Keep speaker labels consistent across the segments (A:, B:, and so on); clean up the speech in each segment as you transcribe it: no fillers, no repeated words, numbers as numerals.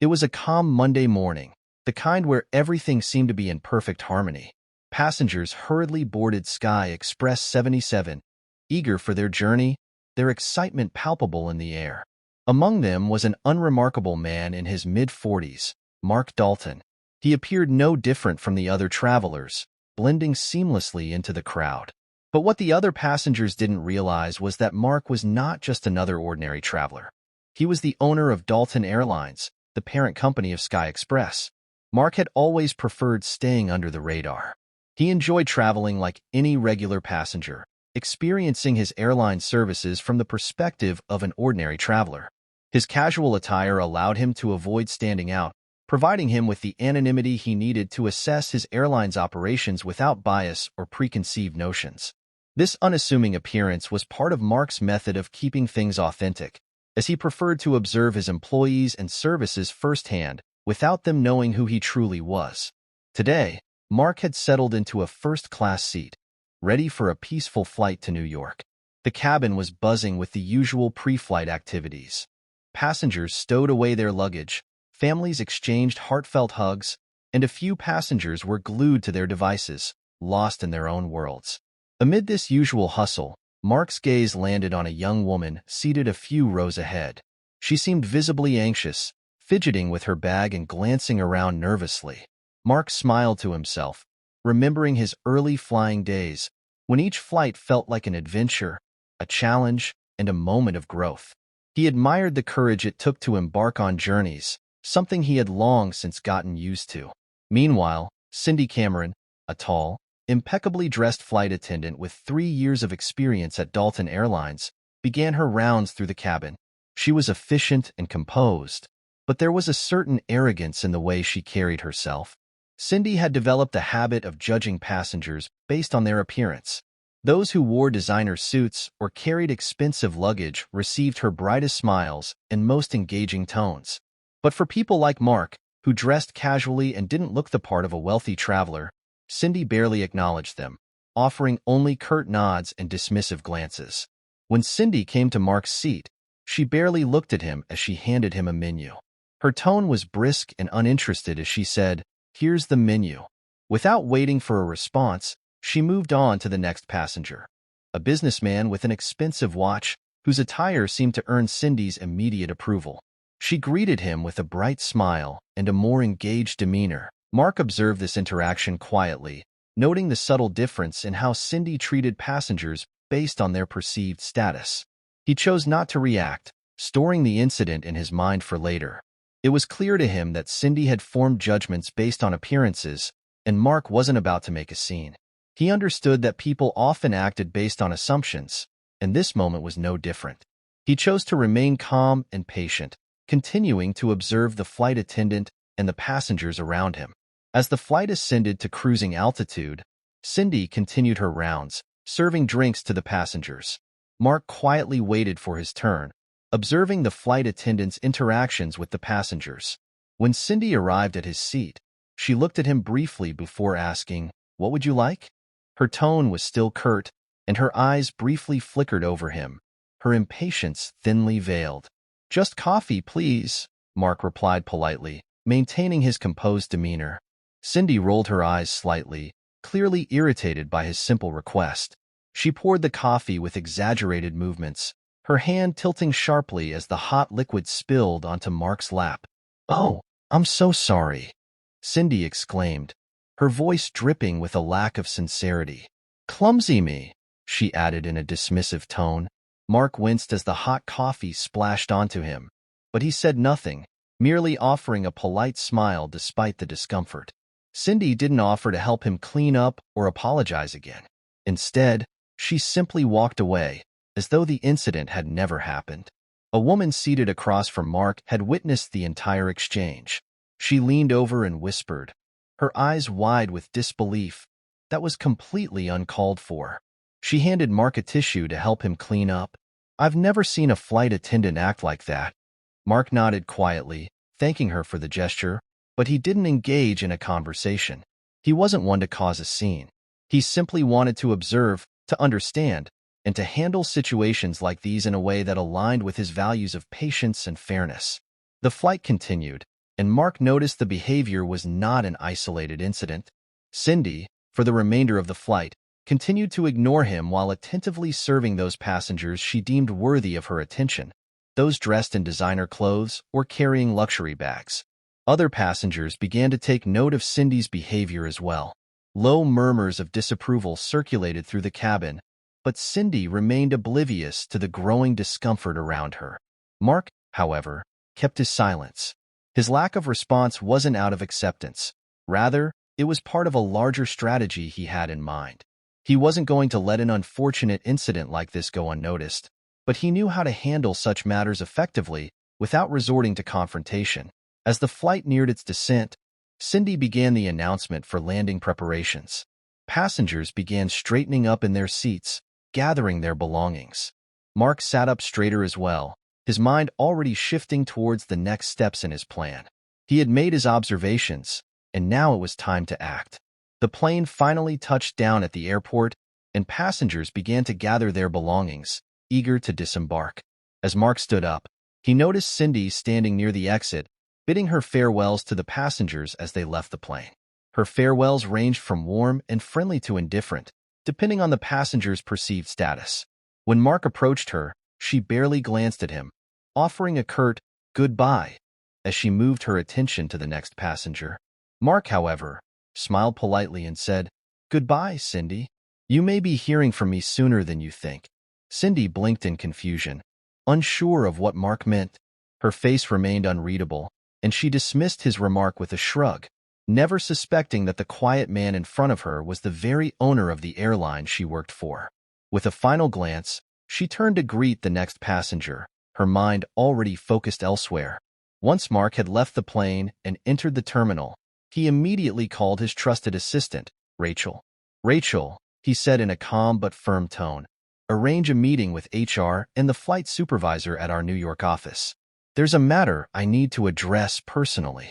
A: It was a calm Monday morning, the kind where everything seemed to be in perfect harmony. Passengers hurriedly boarded Sky Express 77, eager for their journey, their excitement palpable in the air. Among them was an unremarkable man in his mid-40s, Mark Dalton. He appeared no different from the other travelers, blending seamlessly into the crowd. But what the other passengers didn't realize was that Mark was not just another ordinary traveler. He was the owner of Dalton Airlines, the parent company of Sky Express. Mark had always preferred staying under the radar. He enjoyed traveling like any regular passenger, experiencing his airline services from the perspective of an ordinary traveler. His casual attire allowed him to avoid standing out, providing him with the anonymity he needed to assess his airline's operations without bias or preconceived notions. This unassuming appearance was part of Mark's method of keeping things authentic, as he preferred to observe his employees and services firsthand without them knowing who he truly was. Today, Mark had settled into a first-class seat, ready for a peaceful flight to New York. The cabin was buzzing with the usual pre-flight activities. Passengers stowed away their luggage, families exchanged heartfelt hugs, and a few passengers were glued to their devices, lost in their own worlds. Amid this usual hustle, Mark's gaze landed on a young woman seated a few rows ahead. She seemed visibly anxious, fidgeting with her bag and glancing around nervously. Mark smiled to himself, remembering his early flying days, when each flight felt like an adventure, a challenge, and a moment of growth. He admired the courage it took to embark on journeys, something he had long since gotten used to. Meanwhile, Cindy Cameron, a tall, impeccably dressed flight attendant with 3 years of experience at Dalton Airlines, began her rounds through the cabin. She was efficient and composed, but there was a certain arrogance in the way she carried herself. Cindy had developed a habit of judging passengers based on their appearance. Those who wore designer suits or carried expensive luggage received her brightest smiles and most engaging tones. But for people like Mark, who dressed casually and didn't look the part of a wealthy traveler, Cindy barely acknowledged them, offering only curt nods and dismissive glances. When Cindy came to Mark's seat, she barely looked at him as she handed him a menu. Her tone was brisk and uninterested as she said, "Here's the menu." Without waiting for a response, she moved on to the next passenger, a businessman with an expensive watch whose attire seemed to earn Cindy's immediate approval. She greeted him with a bright smile and a more engaged demeanor. Mark observed this interaction quietly, noting the subtle difference in how Cindy treated passengers based on their perceived status. He chose not to react, storing the incident in his mind for later. It was clear to him that Cindy had formed judgments based on appearances, and Mark wasn't about to make a scene. He understood that people often acted based on assumptions, and this moment was no different. He chose to remain calm and patient, continuing to observe the flight attendant and the passengers around him. As the flight ascended to cruising altitude, Cindy continued her rounds, serving drinks to the passengers. Mark quietly waited for his turn, observing the flight attendant's interactions with the passengers. When Cindy arrived at his seat, she looked at him briefly before asking, "What would you like?" Her tone was still curt, and her eyes briefly flickered over him, her impatience thinly veiled. "Just coffee, please," Mark replied politely, maintaining his composed demeanor. Cindy rolled her eyes slightly, clearly irritated by his simple request. She poured the coffee with exaggerated movements, her hand tilting sharply as the hot liquid spilled onto Mark's lap. "Oh, I'm so sorry," Cindy exclaimed, her voice dripping with a lack of sincerity. "Clumsy me," she added in a dismissive tone. Mark winced as the hot coffee splashed onto him, but he said nothing, merely offering a polite smile despite the discomfort. Cindy didn't offer to help him clean up or apologize again. Instead, she simply walked away, as though the incident had never happened. A woman seated across from Mark had witnessed the entire exchange. She leaned over and whispered, her eyes wide with disbelief. That was completely uncalled for. She handed Mark a tissue to help him clean up. "I've never seen a flight attendant act like that." Mark nodded quietly, thanking her for the gesture, but he didn't engage in a conversation. He wasn't one to cause a scene. He simply wanted to observe, to understand, and to handle situations like these in a way that aligned with his values of patience and fairness. The flight continued, and Mark noticed the behavior was not an isolated incident. Cindy, for the remainder of the flight, continued to ignore him while attentively serving those passengers she deemed worthy of her attention, those dressed in designer clothes or carrying luxury bags. Other passengers began to take note of Cindy's behavior as well. Low murmurs of disapproval circulated through the cabin, but Cindy remained oblivious to the growing discomfort around her. Mark, however, kept his silence. His lack of response wasn't out of acceptance. Rather, it was part of a larger strategy he had in mind. He wasn't going to let an unfortunate incident like this go unnoticed, but he knew how to handle such matters effectively without resorting to confrontation. As the flight neared its descent, Cindy began the announcement for landing preparations. Passengers began straightening up in their seats, gathering their belongings. Mark sat up straighter as well, his mind already shifting towards the next steps in his plan. He had made his observations, and now it was time to act. The plane finally touched down at the airport, and passengers began to gather their belongings, eager to disembark. As Mark stood up, he noticed Cindy standing near the exit, bidding her farewells to the passengers as they left the plane. Her farewells ranged from warm and friendly to indifferent, depending on the passenger's perceived status. When Mark approached her, she barely glanced at him, offering a curt goodbye as she moved her attention to the next passenger. Mark, however, smiled politely and said, "Goodbye, Cindy. You may be hearing from me sooner than you think." Cindy blinked in confusion, unsure of what Mark meant. Her face remained unreadable, and she dismissed his remark with a shrug, never suspecting that the quiet man in front of her was the very owner of the airline she worked for. With a final glance, she turned to greet the next passenger, her mind already focused elsewhere. Once Mark had left the plane and entered the terminal, he immediately called his trusted assistant, Rachel. "Rachel," he said in a calm but firm tone, "arrange a meeting with HR and the flight supervisor at our New York office. There's a matter I need to address personally."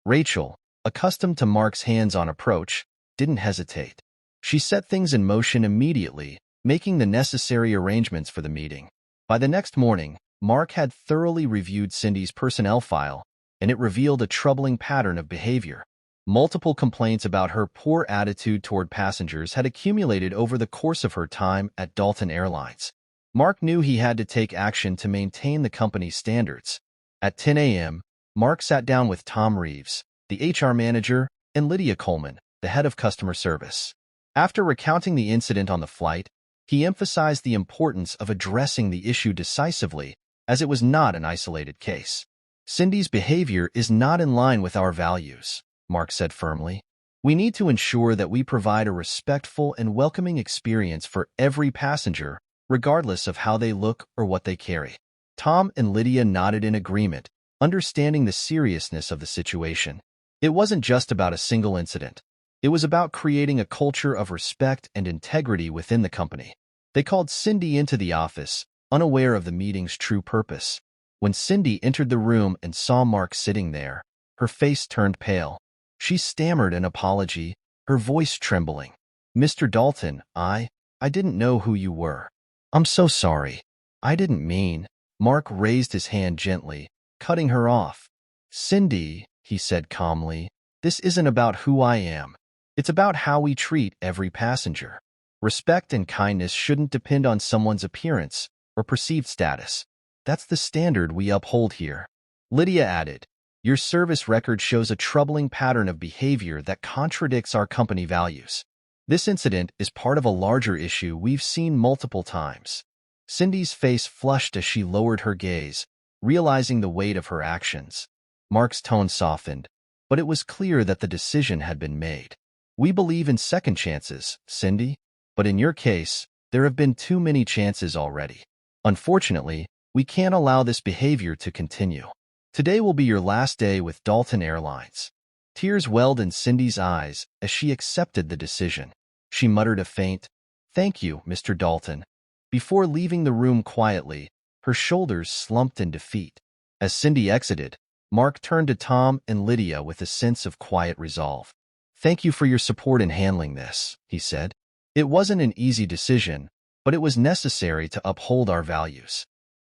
A: Rachel, accustomed to Mark's hands-on approach, didn't hesitate. She set things in motion immediately, making the necessary arrangements for the meeting. By the next morning, Mark had thoroughly reviewed Cindy's personnel file, and it revealed a troubling pattern of behavior. Multiple complaints about her poor attitude toward passengers had accumulated over the course of her time at Dalton Airlines. Mark knew he had to take action to maintain the company's standards. At 10 a.m., Mark sat down with Tom Reeves, the HR manager, and Lydia Coleman, the head of customer service. After recounting the incident on the flight, he emphasized the importance of addressing the issue decisively, as it was not an isolated case. "Cindy's behavior is not in line with our values," Mark said firmly. "We need to ensure that we provide a respectful and welcoming experience for every passenger, regardless of how they look or what they carry." Tom and Lydia nodded in agreement, understanding the seriousness of the situation. It wasn't just about a single incident. It was about creating a culture of respect and integrity within the company. They called Cindy into the office, unaware of the meeting's true purpose. When Cindy entered the room and saw Mark sitting there, her face turned pale. She stammered an apology, her voice trembling. "Mr. Dalton, I didn't know who you were. I'm so sorry. I didn't mean." Mark raised his hand gently, cutting her off. "Cindy," he said calmly, "this isn't about who I am. It's about how we treat every passenger. Respect and kindness shouldn't depend on someone's appearance or perceived status. That's the standard we uphold here." Lydia added, "Your service record shows a troubling pattern of behavior that contradicts our company values. This incident is part of a larger issue we've seen multiple times." Cindy's face flushed as she lowered her gaze, realizing the weight of her actions. Mark's tone softened, but it was clear that the decision had been made. "We believe in second chances, Cindy, but in your case, there have been too many chances already. Unfortunately, we can't allow this behavior to continue. Today will be your last day with Dalton Airlines." Tears welled in Cindy's eyes as she accepted the decision. She muttered a faint, "Thank you, Mr. Dalton," before leaving the room quietly, her shoulders slumped in defeat. As Cindy exited, Mark turned to Tom and Lydia with a sense of quiet resolve. "Thank you for your support in handling this," he said. "It wasn't an easy decision, but it was necessary to uphold our values."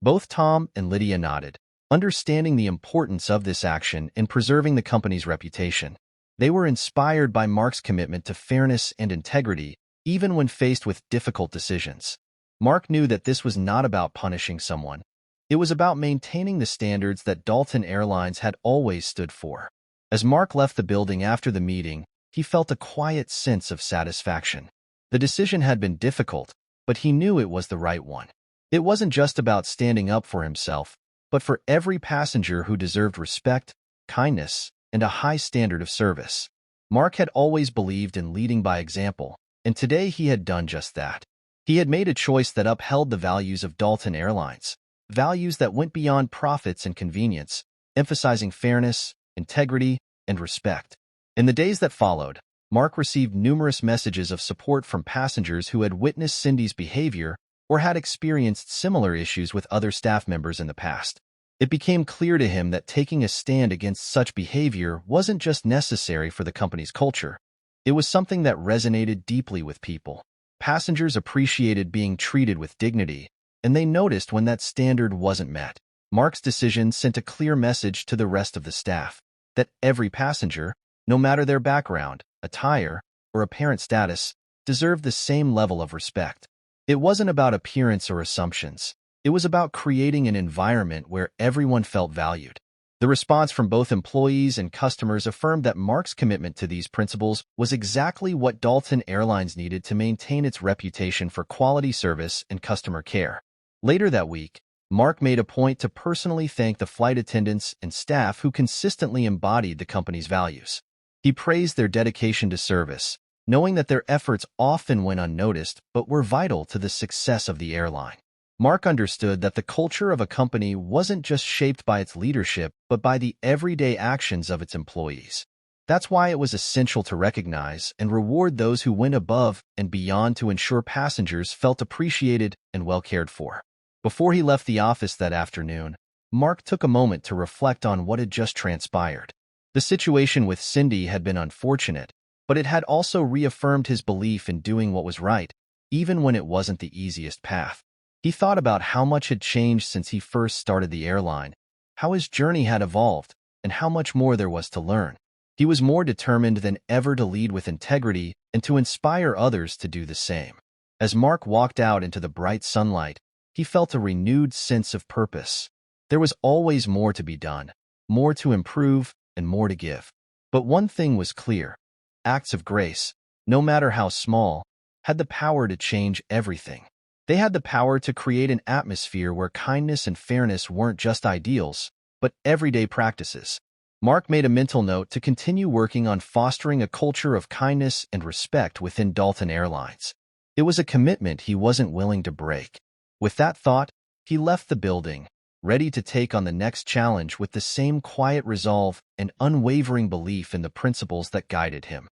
A: Both Tom and Lydia nodded, understanding the importance of this action in preserving the company's reputation. They were inspired by Mark's commitment to fairness and integrity, even when faced with difficult decisions. Mark knew that this was not about punishing someone. It was about maintaining the standards that Dalton Airlines had always stood for. As Mark left the building after the meeting, he felt a quiet sense of satisfaction. The decision had been difficult, but he knew it was the right one. It wasn't just about standing up for himself, but for every passenger who deserved respect, kindness, and a high standard of service. Mark had always believed in leading by example, and today he had done just that. He had made a choice that upheld the values of Dalton Airlines, values that went beyond profits and convenience, emphasizing fairness, integrity, and respect. In the days that followed, Mark received numerous messages of support from passengers who had witnessed Cindy's behavior or had experienced similar issues with other staff members in the past. It became clear to him that taking a stand against such behavior wasn't just necessary for the company's culture. It was something that resonated deeply with people. Passengers appreciated being treated with dignity, and they noticed when that standard wasn't met. Mark's decision sent a clear message to the rest of the staff that every passenger, no matter their background, attire, or apparent status, deserved the same level of respect. It wasn't about appearance or assumptions. It was about creating an environment where everyone felt valued. The response from both employees and customers affirmed that Mark's commitment to these principles was exactly what Dalton Airlines needed to maintain its reputation for quality service and customer care. Later that week, Mark made a point to personally thank the flight attendants and staff who consistently embodied the company's values. He praised their dedication to service, knowing that their efforts often went unnoticed but were vital to the success of the airline. Mark understood that the culture of a company wasn't just shaped by its leadership, but by the everyday actions of its employees. That's why it was essential to recognize and reward those who went above and beyond to ensure passengers felt appreciated and well cared for. Before he left the office that afternoon, Mark took a moment to reflect on what had just transpired. The situation with Cindy had been unfortunate, but it had also reaffirmed his belief in doing what was right, even when it wasn't the easiest path. He thought about how much had changed since he first started the airline, how his journey had evolved, and how much more there was to learn. He was more determined than ever to lead with integrity and to inspire others to do the same. As Mark walked out into the bright sunlight, he felt a renewed sense of purpose. There was always more to be done, more to improve, and more to give. But one thing was clear: acts of grace, no matter how small, had the power to change everything. They had the power to create an atmosphere where kindness and fairness weren't just ideals, but everyday practices. Mark made a mental note to continue working on fostering a culture of kindness and respect within Dalton Airlines. It was a commitment he wasn't willing to break. With that thought, he left the building, ready to take on the next challenge with the same quiet resolve and unwavering belief in the principles that guided him.